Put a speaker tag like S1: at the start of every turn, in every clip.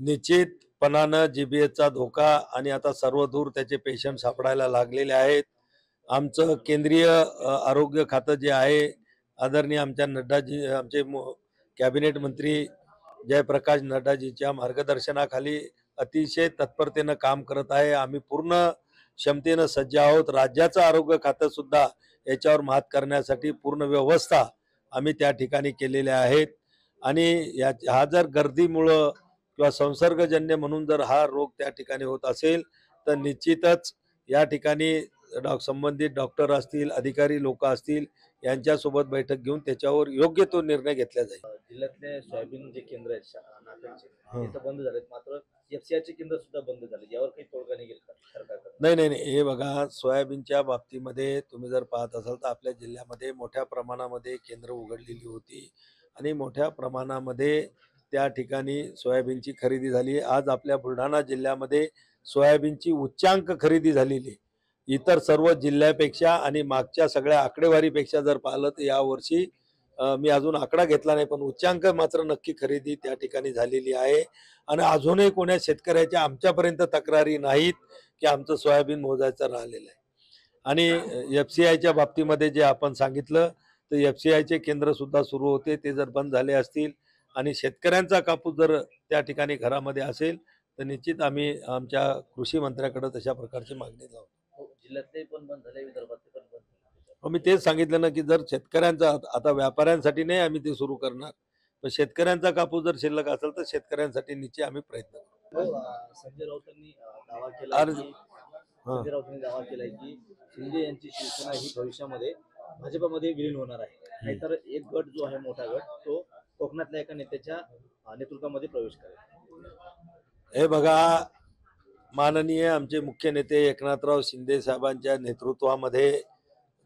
S1: निश्चितपणानं जीबीएचा धोका आणि आता सर्वदूर त्याचे पेशंट सापडायला लागलेले आहेत। आमचं केंद्रीय आरोग्य खातं जे आहे, आदरणीय आमच्या नड्डाजी, आमचे कॅबिनेट मंत्री जयप्रकाश नड्डाजींच्या मार्गदर्शनाखाली अतिशय तत्परतेनं काम करत आहे। आम्ही पूर्ण क्षमतेनं सज्ज आहोत। राज्याचं आरोग्य खातं सुद्धा याच्यावर मात करण्यासाठी पूर्ण व्यवस्था आम्ही त्या ठिकाणी केलेल्या आहेत। आणि हा जर गर्दीमुळं किंवा संसर्गजन्य म्हणून जर हा रोग त्या ठिकाणी होत असेल तर निश्चितच या ठिकाणी संबंधित डॉक्टर असतील, अधिकारी लोक असतील, यांच्यासोबत बैठक घेऊन त्याच्यावर योग्य तो निर्णय घेतला जाईल।
S2: जिल्ह्यातले सोयाबीन जे केंद्र आहेत नाफेडचे ते तर बंद झालेत, मात्र एफसीआयचे केंद्र सुद्धा बंद झाले, यावर काही तोडगा निघेल का सरकारकडे?
S1: नाही, हे बघा, सोयाबीनच्या बाबतीमध्ये तुम्ही जर पाहत असाल तर आपल्या जिल्ह्यामध्ये मोठ्या प्रमाणामध्ये केंद्र उघडलेली होती आणि मोठ्या प्रमाणामध्ये त्या ठिकाणी सोयाबीनची खरेदी झाली। आज आपल्या बुलढाणा जिल्ह्यामध्ये सोयाबीनची उच्चांक खरेदी झालेली इतर सर्व जिल्ह्यापेक्षा आणि मागच्या सगळ्या आकडेवारीपेक्षा जर पाहिलं तर यावर्षी मी अजून आकडा घेतला नाही, पण उच्चांक मात्र नक्की खरेदी त्या ठिकाणी झालेली आहे। आणि अजूनही कोण्या शेतकऱ्याच्या आमच्यापर्यंत तक्रारी नाहीत की आमचं सोयाबीन मोजायचं राहिलेलं आहे। आणि एफसीआयच्या बाबतीमध्ये जे आपण सांगितलं तर एफसीआयचे केंद्र सुद्धा सुरू होते, ते जर बंद झाले असतील आणि शेतकऱ्यांचा कापूस जर त्या ठिकाणी घरामध्ये असेल तर निश्चित आम्ही आमच्या कृषी मंत्र्याकडे तशा प्रकारची मागणी लावू।
S2: जिल्ह्यातले पण बंद झाले, विदर्भातले पण बंद झाले।
S1: मी तेच सांगितलं ना की जर शेतकऱ्यांचा, आता व्यापाऱ्यांसाठी नाही आम्ही ते सुरू करणार, पण शेतकऱ्यांचा कापूस जर शिल्लक असेल तर शेतकऱ्यांसाठी निश्चित आम्ही प्रयत्न करू।
S2: संजय राऊतांनी दावा केलाय की शिंदे यांची शिवसेना ही भविष्यामध्ये भाजपमध्ये विलीन होणार आहे, नाहीतर एक गट जो आहे मोठा गट तो कोकणातल्या एका नेत्याच्या नेतृत्वामध्ये प्रवेश करेल।
S1: हे बघा, माननीय आमचे मुख्य नेते एकनाथराव शिंदे साहेबांच्या नेतृत्वामध्ये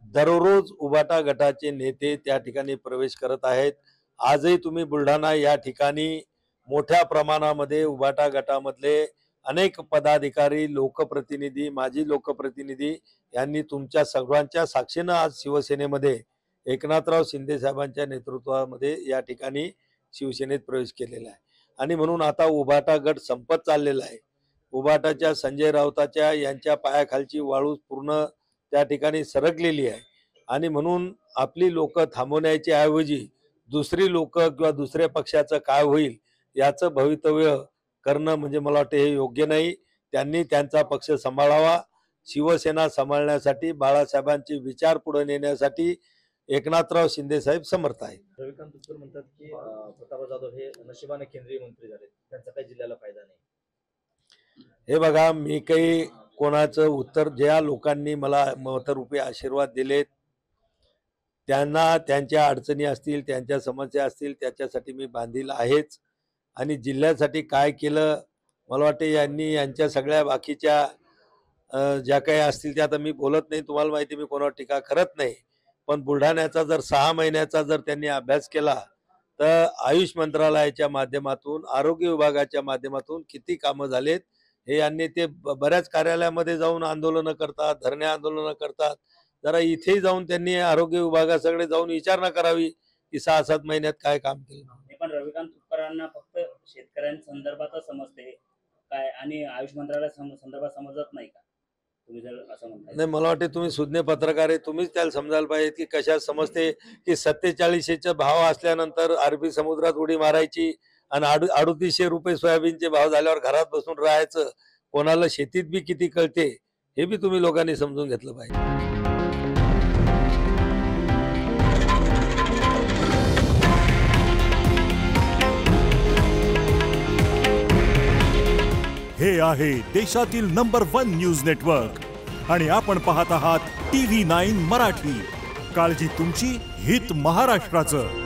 S1: दररोज उबाटा गटाचे नेते त्या ठिकाणी प्रवेश करत आहेत। आजही तुम्ही बुलढाणा या ठिकाणी मोठ्या प्रमाणामध्ये उबाटा गटामधले अनेक पदाधिकारी, लोकप्रतिनिधी, माजी लोकप्रतिनिधी यांनी तुमच्या सर्वांच्या साक्षीनं आज शिवसेनेमध्ये एकनाथराव शिंदे साहेबांच्या नेतृत्वामध्ये या ठिकाणी शिवसेनेत प्रवेश केलेला आहे। आणि म्हणून आता उबाटा गट संपत चाललेला आहे। उबाटाच्या संजय राऊताच्या यांच्या पायाखालची वाळू पूर्ण त्या ठिकाणी सरकलेली आहे आणि म्हणून आपली लोक थांबवण्याची ऐवजी दुसरी लोक किंवा दुसऱ्या पक्षाचं काय होईल याचं भवितव्य करणं म्हणजे मला वाटतं हे योग्य नाही। त्यांनी त्यांचा पक्ष सांभाळावा। शिवसेना सांभाळण्यासाठी, बाळासाहेबांचे विचार पुढे नेण्यासाठी एकनाथराव शिंदे साहेब समर्थ आहेत।
S2: रविकांत तुपकर म्हणतात की प्रतापराव जाधव हे नशिबाने केंद्रीय मंत्री झाले, त्यांचा काही जिल्ह्याला फायदा नाही।
S1: हे बघा, मी काही कोणाचं उत्तर, ज्या लोकांनी मला मतरूपी आशीर्वाद दिलेत त्यांना त्यांच्या अडचणी असतील, त्यांच्या समस्या असतील, त्याच्यासाठी मी बांधील आहेच। आणि जिल्ह्यासाठी काय केलं मला वाटते यांनी, यांच्या सगळ्या बाकीच्या ज्या काही असतील त्या आता मी बोलत नाही, तुम्हाला माहिती मी कोणावर टीका करत नाही, पण बुलढाण्याचा जर 6 महिन्याचा जर त्यांनी अभ्यास केला तर आयुष मंत्रालयाच्या माध्यमातून, आरोग्य विभागाच्या माध्यमातून किती कामं झालेत हे यांनी, ते बऱ्याच कार्यालयामध्ये जाऊन आंदोलनं करतात, धरणे आंदोलनं करतात, जरा इथेही जाऊन त्यांनी आरोग्य विभागाकडे जाऊन विचारणा करावी की 6-7 महिन्यात काय काम केलं।
S3: पण रविकांत तुपकरांना फक्त शेतकऱ्यांसंदर्भातच समजते काय आणि आयुष मंत्रालय संदर्भात समजत नाही का, तुम्ही जर असं म्हणताय?
S1: नाही, मला वाटते तुम्ही सुज्ञ पत्रकार आहे, तुम्हीच त्याला समजायला पाहिजे की कशा समजते की 4700चे भाव असल्यानंतर अरबी समुद्रात उडी मारायची आणि 3800 रुपये सोयाबीनचे भाव झाल्यावर घरात बसून राहायचं, कोणाला शेतीत बी किती कळते हे बी तुम्ही लोकांनी समजून घेतलं पाहिजे।
S4: हे आहे देशातील नंबर 1 न्यूज नेटवर्क आणि आपण पाहत आहात TV9 मराठी। काळजी तुमची, हित महाराष्ट्राचं।